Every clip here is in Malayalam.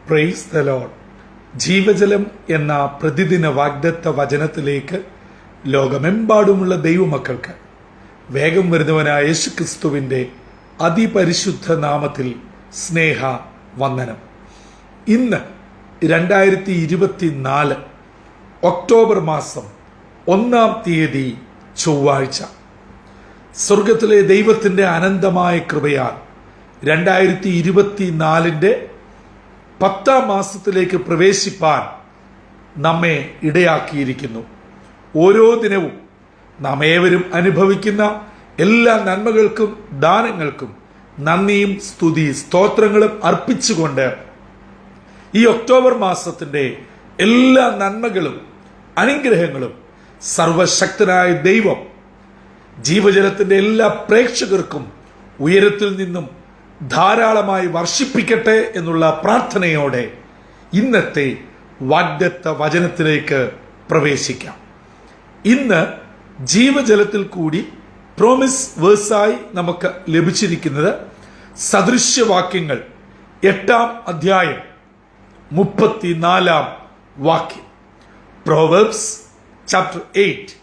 Praise the Lord. ജീവജലം എന്ന പ്രതിദിന വാഗ്ദത്ത വചനത്തിലേക്ക് ലോകമെമ്പാടുമുള്ള ദൈവമക്കൾക്ക് വേഗം വരുന്നവനായ യേശുക്രിസ്തുവിൻ്റെ അതിപരിശുദ്ധ നാമത്തിൽ സ്നേഹ വന്ദനം. ഇന്ന് 2024 ഒക്ടോബർ മാസം 1-ാം തീയതി ചൊവ്വാഴ്ച. സ്വർഗത്തിലെ ദൈവത്തിൻ്റെ അനന്തമായ കൃപയാൽ 2024 10-ാം മാസത്തിലേക്ക് പ്രവേശിപ്പാൻ നമ്മെ ഇടയാക്കിയിരിക്കുന്നു. ഓരോ ദിനവും നാം ഏവരും അനുഭവിക്കുന്ന എല്ലാ നന്മകൾക്കും ദാനങ്ങൾക്കും നന്ദിയും സ്തുതി സ്തോത്രങ്ങളും അർപ്പിച്ചുകൊണ്ട് ഈ ഒക്ടോബർ മാസത്തിന്റെ എല്ലാ നന്മകളും അനുഗ്രഹങ്ങളും സർവശക്തനായ ദൈവം ജീവജലത്തിന്റെ എല്ലാ പ്രേക്ഷകർക്കും ഉയരത്തിൽ നിന്നും ധാരാളമായി വർഷിപ്പിക്കട്ടെ എന്നുള്ള പ്രാർത്ഥനയോടെ ഇന്നത്തെ വാഗ്ദത്ത വചനത്തിലേക്ക് പ്രവേശിക്കാം. ഇന്ന് ജീവജലത്തിൽ കൂടി പ്രോമിസ് വേഴ്സായി നമുക്ക് ലഭിച്ചിരിക്കുന്നത് സദൃശ്യവാക്യങ്ങൾ 8-ാം അധ്യായം 34-ാം വാക്യം. പ്രോവർബ്സ് ചാപ്റ്റർ 8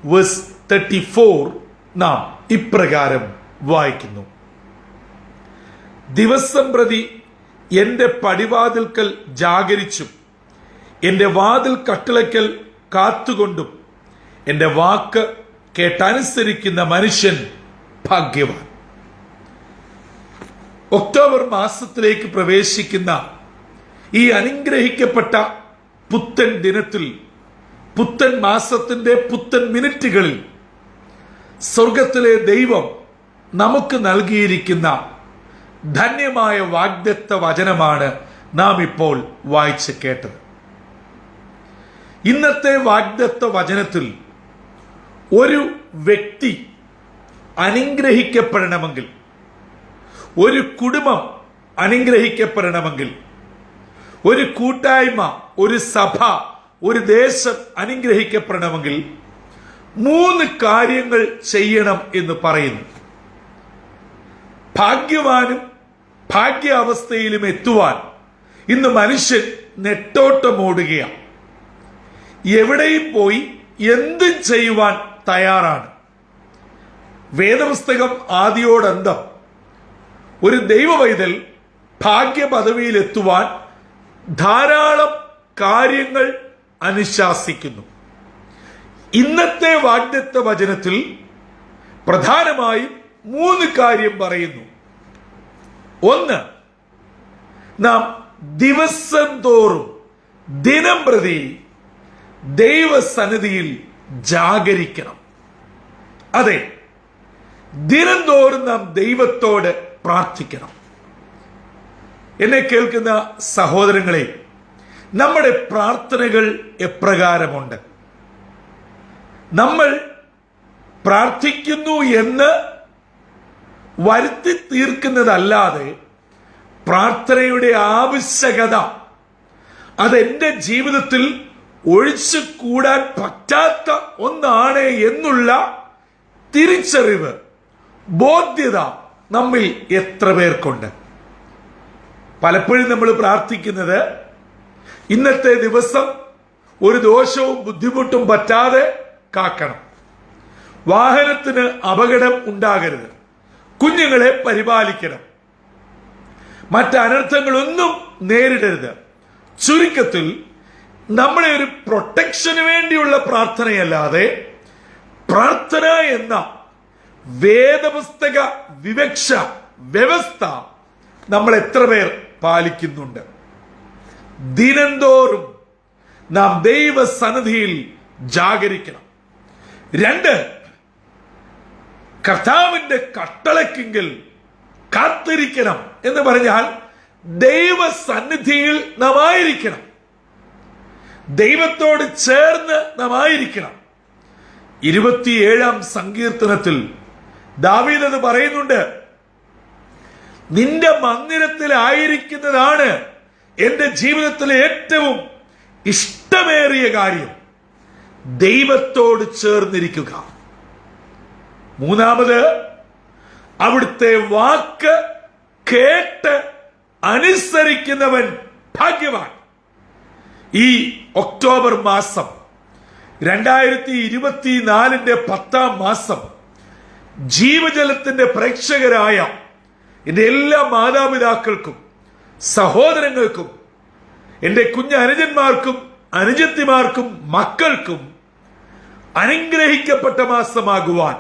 വേഴ്സ് 34 നാം ഇപ്രകാരം വായിക്കുന്നു: ദിവസം പ്രതി എന്റെ പടിവാതിൽക്കൽ ജാഗരിച്ചും എന്റെ വാതിൽ കട്ടിളയ്ക്കൽ കാത്തുകൊണ്ടും എന്റെ വാക്ക് കേട്ടനുസരിക്കുന്ന മനുഷ്യൻ ഭാഗ്യവാൻ. ഒക്ടോബർ മാസത്തിലേക്ക് പ്രവേശിക്കുന്ന ഈ അനുഗ്രഹിക്കപ്പെട്ട പുത്തൻ ദിനത്തിൽ, പുത്തൻ മാസത്തിന്റെ പുത്തൻ മിനിറ്റുകളിൽ സ്വർഗത്തിലെ ദൈവം നമുക്ക് നൽകിയിരിക്കുന്ന ധന്യമായ വാഗ്ദത്ത വചനമാണ് നാം ഇപ്പോൾ വായിച്ച് കേട്ടത്. ഇന്നത്തെ വാഗ്ദത്ത വചനത്തിൽ ഒരു വ്യക്തി അനുഗ്രഹിക്കപ്പെടണമെങ്കിൽ, ഒരു കുടുംബം അനുഗ്രഹിക്കപ്പെടണമെങ്കിൽ, ഒരു കൂട്ടായ്മ, ഒരു സഭ, ഒരു ദേശം അനുഗ്രഹിക്കപ്പെടണമെങ്കിൽ 3 കാര്യങ്ങൾ ചെയ്യണം എന്ന് പറയുന്നു. ഭാഗ്യവാനും ഭാഗ്യാവസ്ഥയിലും എത്തുവാൻ ഇന്ന് മനുഷ്യൻ നെട്ടോട്ടമോടുകയാണ്. എവിടെയും പോയി എന്തും ചെയ്യുവാൻ തയ്യാറാണ്. വേദപുസ്തകം ആദിയോടന്തം ഒരു ദൈവവൈതൽ ഭാഗ്യപദവിയിലെത്തുവാൻ ധാരാളം കാര്യങ്ങൾ അനുശാസിക്കുന്നു. ഇന്നത്തെ വാഗ്ദത്ത വചനത്തിൽ പ്രധാനമായും 3 കാര്യം പറയുന്നു. ഒന്ന്, നാം ദിവസം തോറും ദിനം പ്രതി ദൈവസന്നിധിയിൽ ജാഗരിക്കണം. അതെ, ദിനം തോറും നാം ദൈവത്തോട് പ്രാർത്ഥിക്കണം. എന്നെ കേൾക്കുന്ന സഹോദരങ്ങളെ, നമ്മുടെ പ്രാർത്ഥനകൾ എപ്രകാരമുണ്ട്? നമ്മൾ പ്രാർത്ഥിക്കുന്നു എന്ന് വരുത്തി തീർക്കുന്നതല്ലാതെ പ്രാർത്ഥനയുടെ ആവശ്യകത അതെന്റെ ജീവിതത്തിൽ ഒഴിച്ചു കൂടാൻ പറ്റാത്ത ഒന്നാണ് എന്നുള്ള തിരിച്ചറിവ്, ബോധ്യത നമ്മിൽ എത്ര പേർക്കുണ്ട്? പലപ്പോഴും നമ്മൾ പ്രാർത്ഥിക്കുന്നത് ഇന്നത്തെ ദിവസം ഒരു ദോഷവും ബുദ്ധിമുട്ടും പറ്റാതെ കാക്കണം, വാഹനത്തിന് അപകടം ഉണ്ടാകരുത്, കുഞ്ഞുങ്ങളെ പരിപാലിക്കണം, മറ്റനർത്ഥങ്ങളൊന്നും നേരിടരുത്. ചുരുക്കത്തിൽ നമ്മളെ ഒരു പ്രൊട്ടക്ഷന് വേണ്ടിയുള്ള പ്രാർത്ഥനയല്ലാതെ പ്രാർത്ഥന എന്ന വേദപുസ്തക വിവക്ഷ വ്യവസ്ഥ നമ്മൾ എത്ര പേർ പാലിക്കുന്നുണ്ട്? ദിനംതോറും നാം ദൈവസന്നിധിയിൽ ജാഗരിക്കണം. 2, കർത്താവിന്റെ കട്ടളയ്ക്കെങ്കിൽ കാത്തിരിക്കണം എന്ന് പറഞ്ഞാൽ ദൈവസന്നിധിയിൽ നാം ആയിരിക്കണം, ദൈവത്തോട് ചേർന്ന് നാം ആയിരിക്കണം. 27-ാം സങ്കീർത്തനത്തിൽ ദാവീദ് അത് പറയുന്നുണ്ട്: നിന്റെ മന്ദിരത്തിലായിരിക്കുന്നതാണ് എന്റെ ജീവിതത്തിലെ ഏറ്റവും ഇഷ്ടമേറിയ കാര്യം, ദൈവത്തോട് ചേർന്നിരിക്കുക. 3, അവിടുത്തെ വാക്ക് കേട്ട് അനുസരിക്കുന്നവൻ ഭാഗ്യവാൻ. ഈ ഒക്ടോബർ മാസം 2024 10-ാം മാസം ജീവജലത്തിന്റെ പ്രേക്ഷകരായ എന്റെ എല്ലാ മാതാപിതാക്കൾക്കും സഹോദരങ്ങൾക്കും എന്റെ കുഞ്ഞ് അനുജന്മാർക്കും അനുജത്തിമാർക്കും മക്കൾക്കും അനുഗ്രഹിക്കപ്പെട്ട മാസമാകുവാൻ,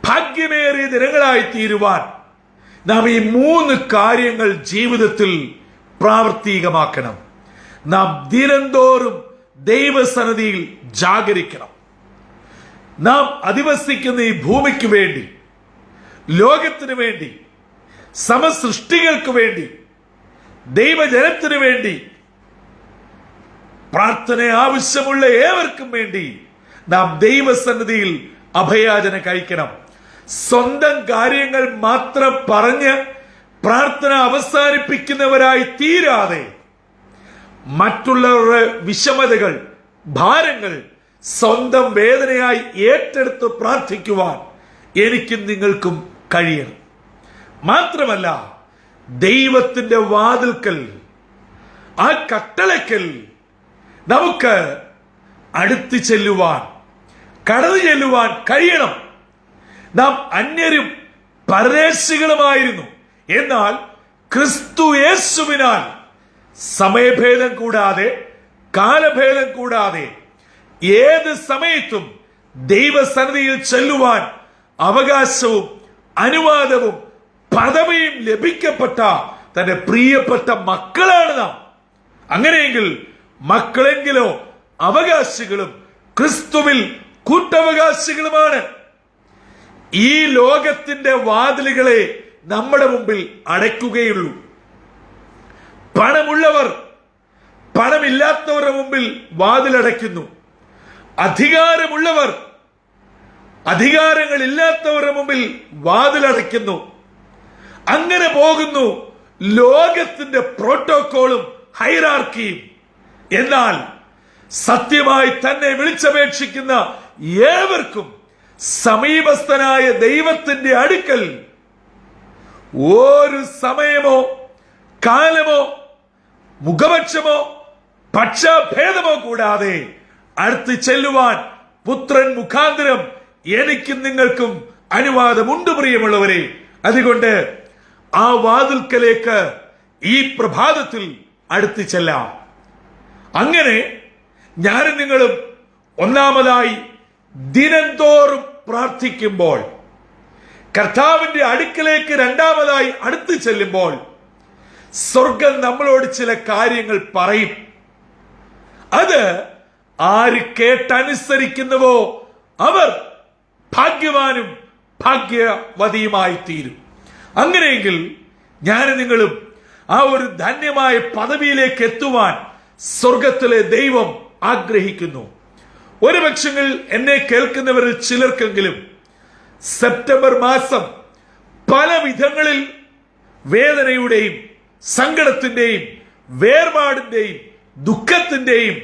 ഭാഗ്യമേറിയ ദിനങ്ങളായി തീരുവാൻ നാം ഈ 3 കാര്യങ്ങൾ ജീവിതത്തിൽ പ്രാവർത്തികമാക്കണം. നാം ദിനംതോറും ദൈവസന്നിധിയിൽ ജാഗരിക്കണം. നാം അധിവസിക്കുന്ന ഈ ഭൂമിക്ക് വേണ്ടി, ലോകത്തിന് വേണ്ടി, സമസൃഷ്ടികൾക്ക് വേണ്ടി, ദൈവജനത്തിനു വേണ്ടി, പ്രാർത്ഥന ആവശ്യമുള്ള ഏവർക്കും വേണ്ടി നാം ദൈവസന്നിധിയിൽ അഭയാചന കഴിക്കണം. സ്വന്തം കാര്യങ്ങൾ മാത്രം പറഞ്ഞ് പ്രാർത്ഥന അവസാനിപ്പിക്കുന്നവരായി തീരാതെ മറ്റുള്ളവരുടെ വിഷമതകൾ, ഭാരങ്ങൾ സ്വന്തം വേദനയായി ഏറ്റെടുത്ത് പ്രാർത്ഥിക്കുവാൻ എനിക്കും നിങ്ങൾക്കും കഴിയണം. മാത്രമല്ല, ദൈവത്തിന്റെ വാതിൽക്കൽ, ആ കട്ടളയ്ക്കൽ നമുക്ക് അടുത്ത് ചെല്ലുവാൻ, കടന്നു ചെല്ലുവാൻ കഴിയണം. നാം അന്യരും പരദേശികളുമായിരുന്നു. എന്നാൽ ക്രിസ്തു യേശുവിനാൽ സമയഭേദം കൂടാതെ, കാലഭേദം കൂടാതെ ഏത് സമയത്തും ദൈവസന്നിധിയിൽ ചെല്ലുവാൻ അവകാശവും അനുവാദവും പദവിയും ലഭിക്കപ്പെട്ട തന്റെ പ്രിയപ്പെട്ട മക്കളാണ് നാം. അങ്ങനെയെങ്കിൽ മക്കളെങ്കിലോ അവകാശികളും ക്രിസ്തുവിൽ കൂട്ടവകാശികളുമാണ്. ഈ ലോകത്തിന്റെ വാതിലുകളെ നമ്മുടെ മുമ്പിൽ അടയ്ക്കുകയുള്ളൂ. പണമുള്ളവർ പണമില്ലാത്തവരുടെ മുമ്പിൽ വാതിലടയ്ക്കുന്നു. അധികാരമുള്ളവർ അധികാരങ്ങളില്ലാത്തവരുടെ മുമ്പിൽ വാതിലടയ്ക്കുന്നു. അങ്ങനെ പോകുന്നു ലോകത്തിന്റെ പ്രോട്ടോകോളും ഹൈറാർക്കിയും. എന്നാൽ സത്യമായി തന്നെ വിളിച്ചപേക്ഷിക്കുന്ന ഏവർക്കും സമീപസ്ഥനായ ദൈവത്തിന്റെ അടുക്കൽ ഒരു സമയമോ കാലമോ മുഖപക്ഷമോ പക്ഷഭേദമോ കൂടാതെ അടുത്ത് ചെല്ലുവാൻ പുത്രൻ മുഖാന്തരം എനിക്കും നിങ്ങൾക്കും അനുവാദമുണ്ട് പ്രിയമുള്ളവരെ. അതുകൊണ്ട് ആ വാതിൽക്കലേക്ക് ഈ പ്രഭാതത്തിൽ അടുത്ത് ചെല്ലാം. അങ്ങനെ ഞാനും നിങ്ങളും ഒന്നാമതായി ദിനംതോറും പ്രാർത്ഥിക്കുമ്പോൾ, കർത്താവിന്റെ അടുക്കലേക്ക് രണ്ടാമതായി അടുത്ത് ചെല്ലുമ്പോൾ, സ്വർഗം നമ്മളോട് ചില കാര്യങ്ങൾ പറയും. അത് ആര് കേട്ടനുസരിക്കുന്നുവോ അവർ ഭാഗ്യവാനും ഭാഗ്യവതിയുമായി തീരും. അങ്ങനെയെങ്കിൽ ഞാനും നിങ്ങളും ആ ഒരു ധന്യമായ പദവിയിലേക്ക് എത്തുവാൻ സ്വർഗത്തിലെ ദൈവം ആഗ്രഹിക്കുന്നു. ഒരുപക്ഷെങ്കിൽ എന്നെ കേൾക്കുന്നവരിൽ ചിലർക്കെങ്കിലും സെപ്റ്റംബർ മാസം പല വിധങ്ങളിൽ വേദനയുടെയും സങ്കടത്തിന്റെയും വേർപാടിന്റെയും ദുഃഖത്തിന്റെയും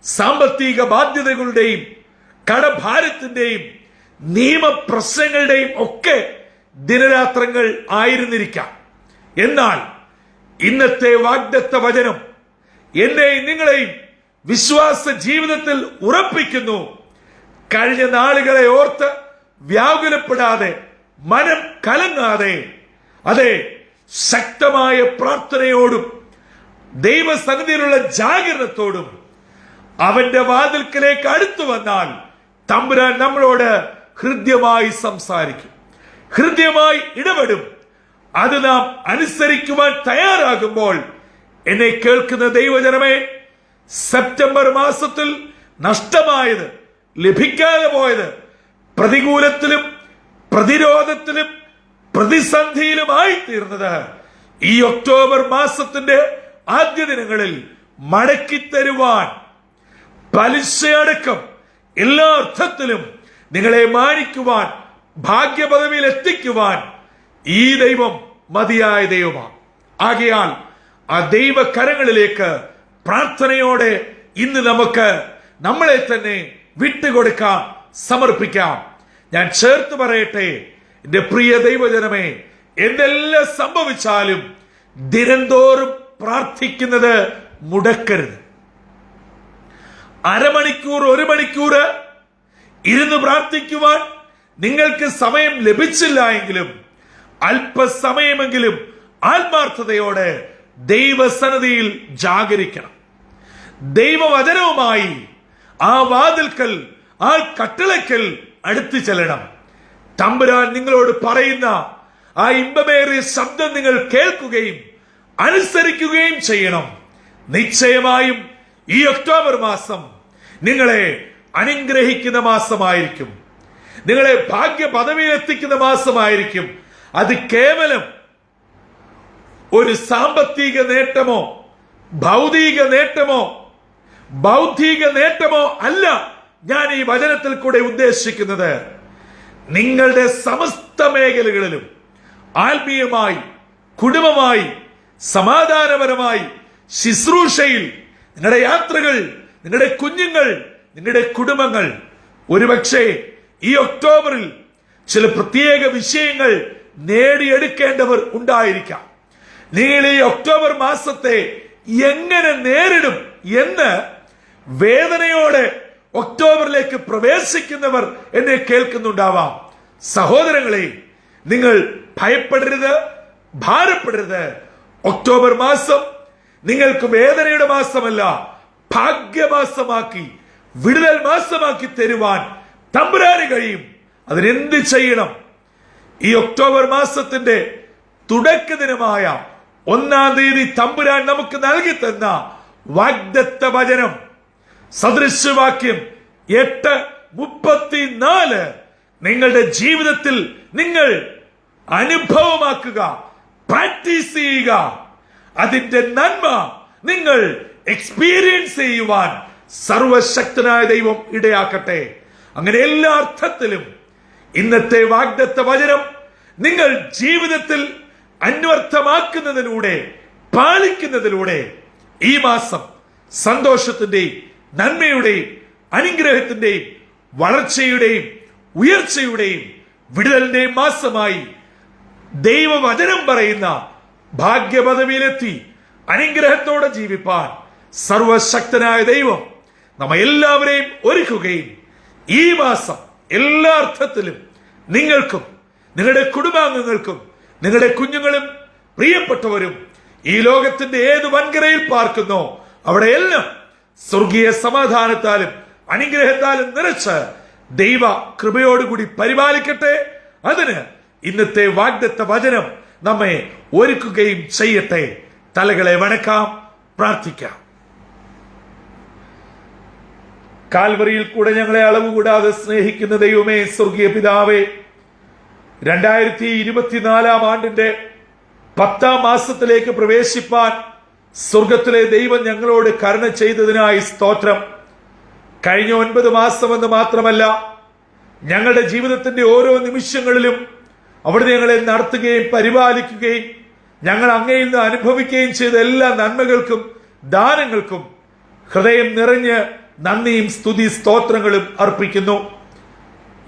സാമ്പത്തിക ബാധ്യതകളുടെയും കടഭാരത്തിന്റെയും നിയമപ്രശ്നങ്ങളുടെയും ഒക്കെ ദിനരാത്രങ്ങൾ ആയിരുന്നിരിക്കാം. എന്നാൽ ഇന്നത്തെ വാഗ്ദത്ത വചനം എന്നെയും നിങ്ങളെയും വിശ്വാസ ജീവിതത്തിൽ ഉറപ്പിക്കുന്നു. കഴിഞ്ഞ നാളുകളെ ഓർത്ത് വ്യാകുലപ്പെടാതെ, മനം കലങ്ങാതെ, അതെ, ശക്തമായ പ്രാർത്ഥനയോടും ദൈവസന്നിധിയിലുള്ള ജാഗരണത്തോടും അവന്റെ വാതിൽക്കലേക്ക് അടുത്തു വന്നാൽ തമ്പുരാൻ നമ്മളോട് ഹൃദ്യമായി സംസാരിക്കും, ഹൃദ്യമായി ഇടപെടും. അത് നാം അനുസരിക്കുവാൻ തയ്യാറാകുമ്പോൾ, എന്നെ കേൾക്കുന്ന ദൈവജനമേ, സെപ്റ്റംബർ മാസത്തിൽ നഷ്ടമായത്, ലഭിക്കാതെ പോയത്, പ്രതികൂലത്തിലും പ്രതിരോധത്തിലും പ്രതിസന്ധിയിലുമായി തീർന്നത് ഈ ഒക്ടോബർ മാസത്തിന്റെ ആദ്യ ദിനങ്ങളിൽ മടക്കിത്തരുവാൻ, പലിശയടക്കം എല്ലാ അർത്ഥത്തിലും നിങ്ങളെ മാനിക്കുവാൻ, ഭാഗ്യപദവിയിൽ എത്തിക്കുവാൻ ഈ ദൈവം മതിയായ ദൈവമാണ്. ആകയാൽ ആ ദൈവകരങ്ങളിലേക്ക് പ്രാർത്ഥനയോടെ ഇന്ന് നമുക്ക് നമ്മളെ തന്നെ വിട്ടുകൊടുക്കാം, സമർപ്പിക്കാം. ഞാൻ ചേർത്ത് പറയട്ടെ, എന്റെ പ്രിയ ദൈവജനമേ, എന്തെല്ലാം സംഭവിച്ചാലും ദിനംതോറും പ്രാർത്ഥിക്കുന്നത് മുടക്കരുത്. അരമണിക്കൂർ 1 മണിക്കൂർ ഇരുന്ന് പ്രാർത്ഥിക്കുവാൻ നിങ്ങൾക്ക് സമയം ലഭിച്ചില്ല എങ്കിലും അല്പസമയമെങ്കിലും ആത്മാർത്ഥതയോടെ ദൈവസന്നിധിയിൽ ജാഗരിക്കണം. ദൈവവചനവുമായി ആ വാതിൽക്കൽ, ആ കട്ടിളക്കൽ അടുത്തു ചെല്ലണം. തമ്പുരാൻ നിങ്ങളോട് പറയുന്ന ആ ഇമ്പമേറിയ ശബ്ദം നിങ്ങൾ കേൾക്കുകയും അനുസരിക്കുകയും ചെയ്യണം. നിശ്ചയമായും ഈ ഒക്ടോബർ മാസം നിങ്ങളെ അനുഗ്രഹിക്കുന്ന മാസമായിരിക്കും. നിങ്ങളെ ഭാഗ്യ പദവിയിൽ എത്തിക്കുന്ന മാസമായിരിക്കും. അത് കേവലം ഒരു സാമ്പത്തിക നേട്ടമോ ഭൗതിക നേട്ടമോ ബൗദ്ധിക നേട്ടമോ അല്ല ഞാൻ ഈ വചനത്തിൽ കൂടെ ഉദ്ദേശിക്കുന്നത്. നിങ്ങളുടെ സമസ്ത മേഖലകളിലും ആത്മീയമായി, കുടുംബമായി, സമാധാനപരമായി, ശുശ്രൂഷയിൽ, നിങ്ങളുടെ യാത്രകൾ, നിങ്ങളുടെ കുഞ്ഞുങ്ങൾ, നിങ്ങളുടെ കുടുംബങ്ങൾ, ഒരുപക്ഷെ ഈ ഒക്ടോബറിൽ ചില പ്രത്യേക വിഷയങ്ങൾ നേടിയെടുക്കേണ്ടവർ ഉണ്ടായിരിക്കാം. നിങ്ങൾ ഈ ഒക്ടോബർ മാസത്തെ എങ്ങനെ നേരിടും എന്ന് വേദനയോടെ ഒക്ടോബറിലേക്ക് പ്രവേശിക്കുന്നവർ എന്നെ കേൾക്കുന്നുണ്ടാവാം. സഹോദരങ്ങളെ, നിങ്ങൾ ഭയപ്പെടരുത്, ഭാരപ്പെടരുത്. ഒക്ടോബർ മാസം നിങ്ങൾക്ക് വേദനയുടെ മാസമല്ല, ഭാഗ്യമാസമാക്കി, വിടുതൽ മാസമാക്കി തരുവാൻ തമ്പുരാന് കഴിയും. അതിനെന്ത് ചെയ്യണം? ഈ ഒക്ടോബർ മാസത്തിന്റെ തുടക്ക ദിനമായ 1-ാം തീയതി തമ്പുരാൻ നമുക്ക് നൽകി തന്ന വാഗ്ദത്ത വചനം സദൃശവാക്യം 8:34 നിങ്ങളുടെ ജീവിതത്തിൽ നിങ്ങൾ അനുഭവമാക്കുക, പ്രാക്ടീസ് ചെയ്യുക. അതിന്റെ നന്മ നിങ്ങൾ എക്സ്പീരിയൻസ് ചെയ്യുവാൻ സർവശക്തനായ ദൈവം ഇടയാക്കട്ടെ. അങ്ങനെ എല്ലാ അർത്ഥത്തിലും ഇന്നത്തെ വാഗ്ദത്ത വചനം നിങ്ങൾ ജീവിതത്തിൽ അന്വർത്ഥമാക്കുന്നതിലൂടെ, പാലിക്കുന്നതിലൂടെ ഈ മാസം സന്തോഷത്തിന്റെയും നന്മയുടെയും അനുഗ്രഹത്തിന്റെയും വളർച്ചയുടെയും ഉയർച്ചയുടെയും വിടുതലിന്റെയും മാസമായി ദൈവവചനം പറയുന്ന ഭാഗ്യപദവിയിലെത്തി അനുഗ്രഹത്തോടെ ജീവിപ്പാൻ സർവശക്തനായ ദൈവം നമ്മ എല്ലാവരെയും ഒരുക്കുകയും ഈ മാസം എല്ലാ അർത്ഥത്തിലും നിങ്ങൾക്കും നിങ്ങളുടെ കുടുംബാംഗങ്ങൾക്കും നിങ്ങളുടെ കുഞ്ഞുങ്ങളും പ്രിയപ്പെട്ടവരും ഈ ലോകത്തിന്റെ ഏത് വൻകരയിൽ പാർക്കുന്നോ അവിടെയെല്ലാം സ്വർഗീയ സമാധാനത്താലും അനുഗ്രഹത്താലും നിറച്ച് ദൈവ കൃപയോടുകൂടി പരിപാലിക്കട്ടെ. അതിന് ഇന്നത്തെ വാഗ്ദത്ത വചനം നമ്മെ ഒരുക്കുകയും ചെയ്യട്ടെ. തലകളെ വണക്കാം, പ്രാർത്ഥിക്കാം. കാൽവറിയിൽ കൂടെ ഞങ്ങളെ അളവ് കൂടാതെ സ്നേഹിക്കുന്ന ദൈവമേ, സ്വർഗീയ പിതാവേ, 2024 ആണ്ടിന്റെ 10-ാം മാസത്തിലേക്ക് പ്രവേശിപ്പാൻ സ്വർഗത്തിലെ ദൈവം ഞങ്ങളോട് കരുണ ചെയ്തതിനായി സ്തോത്രം. കഴിഞ്ഞ 9 മാസമെന്ന് മാത്രമല്ല, ഞങ്ങളുടെ ജീവിതത്തിന്റെ ഓരോ നിമിഷങ്ങളിലും അവിടുന്ന് ഞങ്ങളെ നടത്തുകയും പരിപാലിക്കുകയും ഞങ്ങൾ അങ്ങയിൽ നിന്ന് അനുഭവിക്കുകയും ചെയ്ത എല്ലാ നന്മകൾക്കും ദാനങ്ങൾക്കും ഹൃദയം നിറഞ്ഞ് നന്ദിയും സ്തുതി സ്തോത്രങ്ങളും അർപ്പിക്കുന്നു.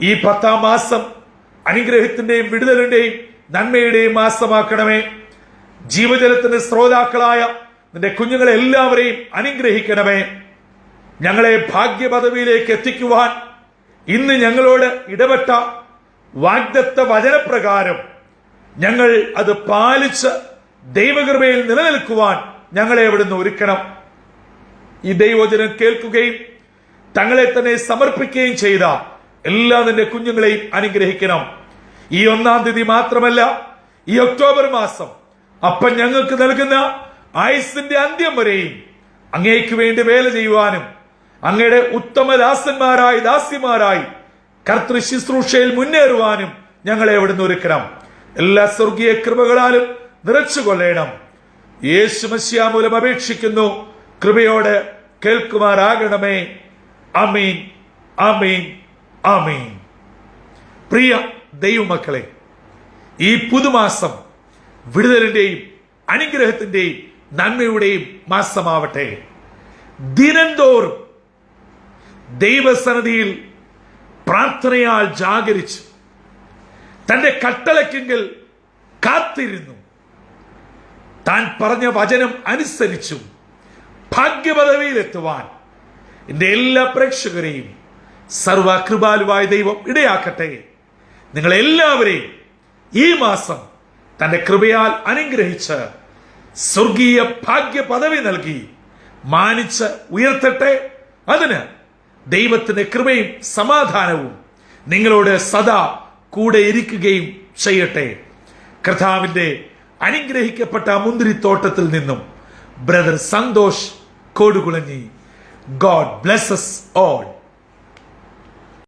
ഈ 10-ാം മാസം അനുഗ്രഹത്തിന്റെയും വിടുതലിന്റെയും നന്മയുടെയും മാസമാക്കണമേ. ജീവജലത്തിന്റെ സ്രോതാക്കളായ നിന്റെ കുഞ്ഞുങ്ങളെ എല്ലാവരെയും അനുഗ്രഹിക്കണമേ. ഞങ്ങളെ ഭാഗ്യപദവിയിലേക്ക് എത്തിക്കുവാൻ ഇന്ന് ഞങ്ങളോട് ഇടപെട്ട വാഗ്ദത്ത വചനപ്രകാരം ഞങ്ങൾ അത് പാലിച്ച് ദൈവകൃപയിൽ നിലനിൽക്കുവാൻ ഞങ്ങളെ അവിടുന്ന് ഒരുക്കണം. ഈ ദൈവവചനം കേൾക്കുകയും തങ്ങളെ തന്നെ സമർപ്പിക്കുകയും ചെയ്ത എല്ലാ നിന്റെ കുഞ്ഞുങ്ങളെയും അനുഗ്രഹിക്കണം. ഈ 1-ാം തീയതി മാത്രമല്ല, ഈ ഒക്ടോബർ മാസം അപ്പം ഞങ്ങൾക്ക് നൽകുന്ന ആയുസിന്റെ അന്ത്യം വരെയും അങ്ങേക്ക് വേണ്ടി വേല ചെയ്യുവാനും അങ്ങയുടെ ഉത്തമ ദാസന്മാരായി ദാസിമാരായി കർത്തൃ ശുശ്രൂഷയിൽ മുന്നേറുവാനും ഞങ്ങളെ അവിടുന്ന് ഒരുക്കണം. എല്ലാ സ്വർഗീയ കൃപകളാലും നിറച്ചു കൊള്ളണം. യേശു മശിഹാ മൂലം അപേക്ഷിക്കുന്നു, കൃപയോടെ കേൾക്കുമാറാകണമേ. ആമീൻ, ആമീൻ, ആമീൻ. പ്രിയ ദൈവമക്കളെ, ഈ പുതുമാസം വിടുതലിന്റെയും അനുഗ്രഹത്തിന്റെയും നന്മയുടെയും മാസമാവട്ടെ. ദിനംതോറും ദൈവസന്നിധിയിൽ പ്രാർത്ഥനയാൽ ജാഗരിച്ചു തന്റെ കട്ടളയ്ക്കെങ്കിൽ കാത്തിരുന്നു താൻ പറഞ്ഞ വചനം അനുസരിച്ചും ഭാഗ്യപദവിയിലെത്തുവാൻ എൻ്റെ എല്ലാ പ്രേക്ഷകരെയും സർവകൃപാലുവായ ദൈവം ഇടയാക്കട്ടെ. നിങ്ങളെല്ലാവരെയും ഈ മാസം തന്റെ കൃപയാൽ അനുഗ്രഹിച്ച് സ്വർഗീയ ഭാഗ്യ പദവി നൽകി മാനിച്ച് ഉയർത്തട്ടെ. അതിന് ദൈവത്തിന്റെ കൃപയും സമാധാനവും നിങ്ങളോട് സദാ കൂടെ ഇരിക്കുകയും ചെയ്യട്ടെ. കർത്താവിന്റെ അനുഗ്രഹിക്കപ്പെട്ട മുന്തിരിത്തോട്ടത്തിൽ നിന്നും brother Santhosh Kodukulanji. God blesses all.